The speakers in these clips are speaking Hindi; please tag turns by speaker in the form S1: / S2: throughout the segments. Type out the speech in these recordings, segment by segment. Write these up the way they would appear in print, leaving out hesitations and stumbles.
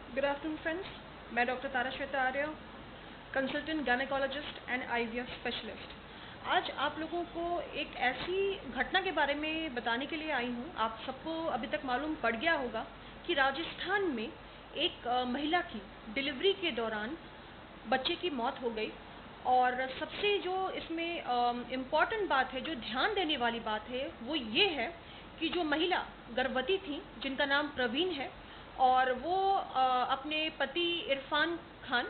S1: गुड आफ्टरनून फ्रेंड्स, मैं doctor Tara Shweta Arya, consultant gynaecologist and IVF specialist. आज आप लोगों को एक ऐसी घटना के बारे में बताने के लिए आई हूँ। आप सबको अभी तक मालूम पड़ गया होगा कि राजस्थान में एक महिला की डिलीवरी के दौरान बच्चे की मौत हो गई। और सबसे जो इसमें इम्पॉर्टेंट बात है, जो ध्यान देने वाली बात है, वो ये है कि जो महिला गर्भवती थी, जिनका नाम प्रवीण है, और वो अपने पति इरफान खान,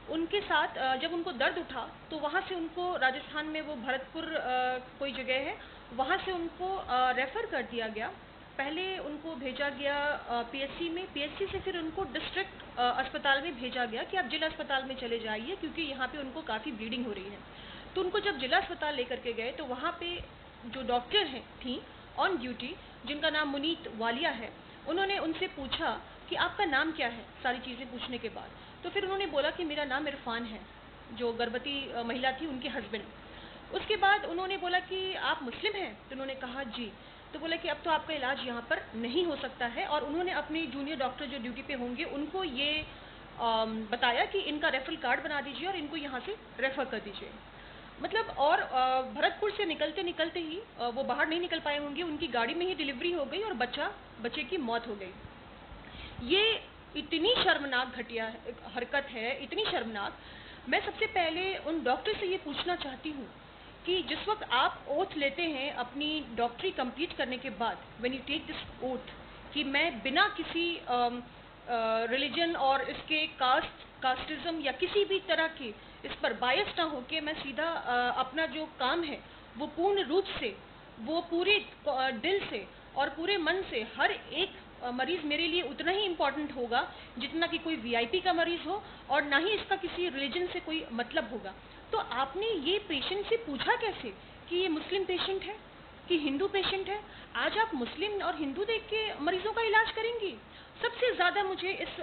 S1: उनके साथ जब उनको दर्द उठा तो वहाँ से उनको राजस्थान में वो भरतपुर कोई जगह है, वहाँ से उनको रेफ़र कर दिया गया। पहले उनको भेजा गया पीएचसी में, पीएचसी से फिर उनको डिस्ट्रिक्ट अस्पताल में भेजा गया कि आप जिला अस्पताल में चले जाइए, क्योंकि यहाँ पे उनको काफ़ी ब्लीडिंग हो रही है। तो उनको जब जिला अस्पताल लेकर के गए तो वहाँ पे जो डॉक्टर हैं थी ऑन ड्यूटी, जिनका नाम मुनीत वालिया है, उन्होंने उनसे पूछा कि आपका नाम क्या है। सारी चीज़ें पूछने के बाद तो फिर उन्होंने बोला कि मेरा नाम इरफान है, जो गर्भवती महिला थी उनके हस्बैंड। उसके बाद उन्होंने बोला कि आप मुस्लिम हैं, तो उन्होंने कहा जी। तो बोला कि अब तो आपका इलाज यहाँ पर नहीं हो सकता है, और उन्होंने अपने जूनियर डॉक्टर जो ड्यूटी पे होंगे उनको ये बताया कि इनका रेफरल कार्ड बना दीजिए और इनको यहाँ से रेफ़र कर दीजिए। मतलब, और भरतपुर से निकलते निकलते ही वो बाहर नहीं निकल पाए होंगे, उनकी गाड़ी में ही डिलीवरी हो गई और बच्चे की मौत हो गई। ये इतनी शर्मनाक घटिया हरकत है, इतनी शर्मनाक। मैं सबसे पहले उन डॉक्टर से ये पूछना चाहती हूँ कि जिस वक्त आप ओथ लेते हैं अपनी डॉक्टरी कंप्लीट करने के बाद, when you take this oath, कि मैं बिना किसी रिलीजन और इसके कास्टिज्म या किसी भी तरह के इस पर बायस ना होके मैं सीधा अपना जो काम है वो पूर्ण रूप से, वो पूरे दिल से और पूरे मन से, हर एक मरीज मेरे लिए उतना ही इम्पोर्टेंट होगा जितना कि कोई वीआईपी का मरीज हो, और ना ही इसका किसी रिलीजन से कोई मतलब होगा। तो आपने ये पेशेंट से पूछा कैसे कि ये मुस्लिम पेशेंट है कि हिंदू पेशेंट है? आज आप मुस्लिम और हिंदू देख के मरीजों का इलाज करेंगी? सबसे ज़्यादा मुझे इस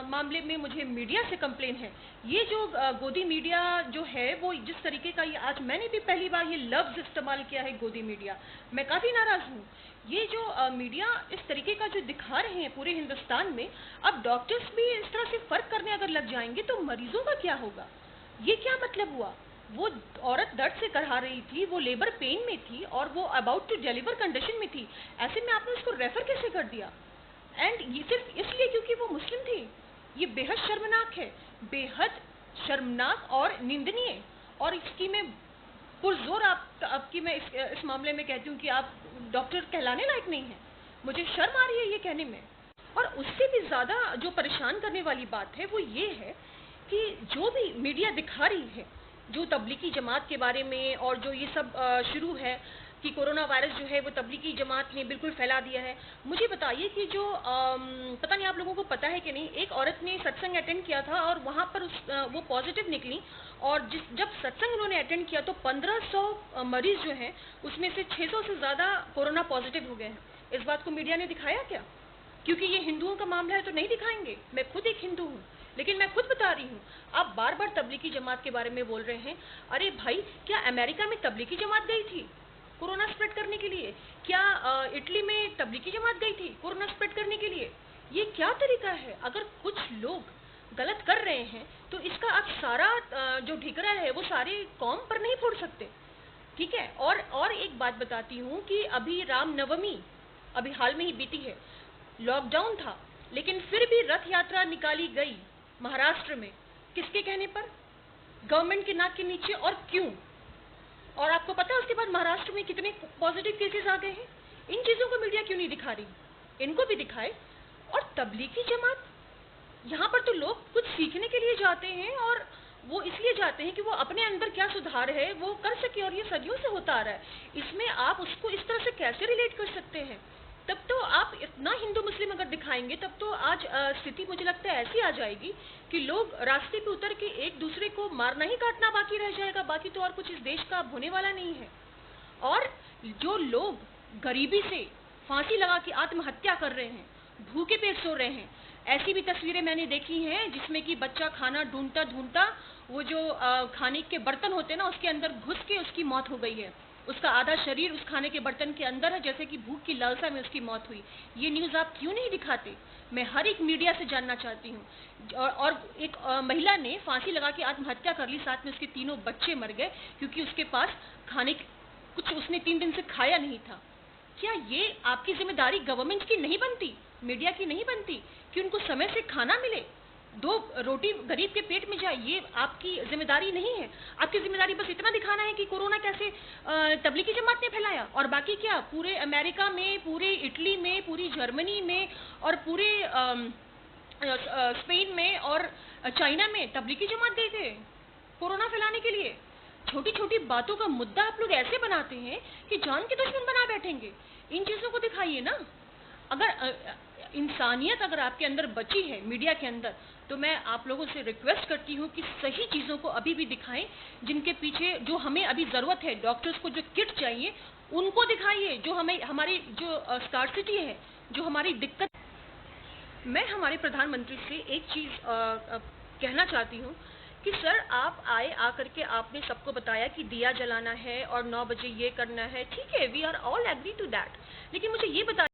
S1: मामले में मुझे मीडिया से कंप्लेन है। ये जो गोदी मीडिया जो है, वो जिस तरीके का, ये आज मैंने भी पहली बार ये लफ्ज़ इस्तेमाल किया है, गोदी मीडिया। मैं काफ़ी नाराज़ हूँ। ये जो मीडिया इस तरीके का जो दिखा रहे हैं पूरे हिंदुस्तान में, अब डॉक्टर्स भी इस तरह से फ़र्क करने अगर लग जाएंगे तो मरीजों का क्या होगा? ये क्या मतलब हुआ? वो औरत दर्द से करहा रही थी, वो लेबर पेन में थी और वो अबाउट टू डिलीवर कंडीशन में थी। ऐसे में आपने उसको रेफर कैसे कर दिया? एंड ये सिर्फ इसलिए क्योंकि वो मुस्लिम थी। ये बेहद शर्मनाक है, बेहद शर्मनाक और निंदनीय। और इसकी मैं पुरजोर आपकी मैं इस मामले में कहती हूँ कि आप डॉक्टर कहलाने लायक नहीं है। मुझे शर्म आ रही है ये कहने में। और उससे भी ज़्यादा जो परेशान करने वाली बात है वो ये है कि जो भी मीडिया दिखा रही है, जो तबलीगी जमात के बारे में, और जो ये सब शुरू है कि कोरोना वायरस जो है वो तबलीगी जमात ने बिल्कुल फैला दिया है। मुझे बताइए कि जो पता नहीं आप लोगों को पता है कि नहीं, एक औरत ने सत्संग अटेंड किया था और वहाँ पर वो पॉजिटिव निकली, और जब सत्संग उन्होंने अटेंड किया तो 1500 मरीज जो हैं उसमें से 600 से ज़्यादा कोरोना पॉजिटिव हो गए हैं। इस बात को मीडिया ने दिखाया क्या? क्योंकि ये हिंदुओं का मामला है तो नहीं दिखाएंगे। मैं खुद एक हिंदू हूँ, लेकिन मैं खुद बता रही हूँ। आप बार बार तबलीगी जमात के बारे में बोल रहे हैं। अरे भाई, क्या अमेरिका में तबलीगी जमात गई थी कोरोना स्प्रेड करने के लिए? क्या इटली में तबलीगी जमात गई थी कोरोना स्प्रेड करने के लिए? ये क्या तरीका है? अगर कुछ लोग गलत कर रहे हैं तो इसका आप सारा जो ठिकरा है वो सारे कौम पर नहीं फोड़ सकते, ठीक है? और एक बात बताती हूँ कि अभी रामनवमी अभी हाल में ही बीती है। लॉकडाउन था, लेकिन फिर भी रथ यात्रा निकाली गई महाराष्ट्र में। किसके कहने पर? गवर्नमेंट के नाक के नीचे। और क्यों? और आपको पता है उसके बाद महाराष्ट्र में कितने पॉजिटिव केसेस आ गए हैं? इन चीज़ों को मीडिया क्यों नहीं दिखा रही? इनको भी दिखाए। और तबलीगी जमात, यहाँ पर तो लोग कुछ सीखने के लिए जाते हैं, और वो इसलिए जाते हैं कि वो अपने अंदर क्या सुधार है वो कर सके, और ये सदियों से होता आ रहा है। इसमें आप उसको इस तरह से कैसे रिलेट कर सकते हैं? तब तो आप इतना हिंदू मुस्लिम अगर दिखाएंगे तब तो आज स्थिति मुझे लगता है ऐसी आ जाएगी कि लोग रास्ते पे उतर के एक दूसरे को मारना ही काटना बाकी रह जाएगा। बाकी तो और कुछ इस देश का अब होने वाला नहीं है। और जो लोग गरीबी से फांसी लगा के आत्महत्या कर रहे हैं, भूखे पेट सो रहे हैं, ऐसी भी तस्वीरें मैंने देखी हैं जिसमें कि बच्चा खाना ढूंढता ढूंढता वो जो खाने के बर्तन होते हैं ना, उसके अंदर घुस के उसकी मौत हो गई है। उसका आधा शरीर उस खाने के बर्तन के अंदर है, जैसे कि भूख की लालसा में उसकी मौत हुई। ये न्यूज़ आप क्यों नहीं दिखाते? मैं हर एक मीडिया से जानना चाहती हूँ। और एक महिला ने फांसी लगा के आत्महत्या कर ली, साथ में उसके 3 बच्चे मर गए क्योंकि उसके पास खाने कुछ उसने 3 दिन से खाया नहीं था। क्या ये आपकी जिम्मेदारी गवर्नमेंट की नहीं बनती, मीडिया की नहीं बनती कि उनको समय से खाना मिले, 2 रोटी गरीब के पेट में जाए? ये आपकी जिम्मेदारी नहीं है। आपकी जिम्मेदारी बस इतना दिखाना है कि कोरोना कैसे तबलीगी जमात ने फैलाया, और बाकी क्या पूरे अमेरिका में, पूरे इटली में, पूरी जर्मनी में और पूरे स्पेन में और चाइना में तबलीगी जमात गए थे कोरोना फैलाने के लिए। छोटी छोटी बातों का मुद्दा आप लोग ऐसे बनाते हैं कि जान के दुश्मन बना बैठेंगे। इन चीज़ों को दिखाइए ना। अगर इंसानियत अगर आपके अंदर बची है मीडिया के अंदर, तो मैं आप लोगों से रिक्वेस्ट करती हूँ कि सही चीज़ों को अभी भी दिखाएं, जिनके पीछे जो हमें अभी ज़रूरत है, डॉक्टर्स को जो किट चाहिए उनको दिखाइए, जो हमें हमारी जो स्कार्सिटी है, जो हमारी दिक्कत। मैं हमारे प्रधानमंत्री से एक चीज़ कहना चाहती हूँ कि सर आप आए, आकर के आपने सबको बताया कि दिया जलाना है और 9 बजे ये करना है, ठीक है, we are all agree to that. लेकिन मुझे ये बता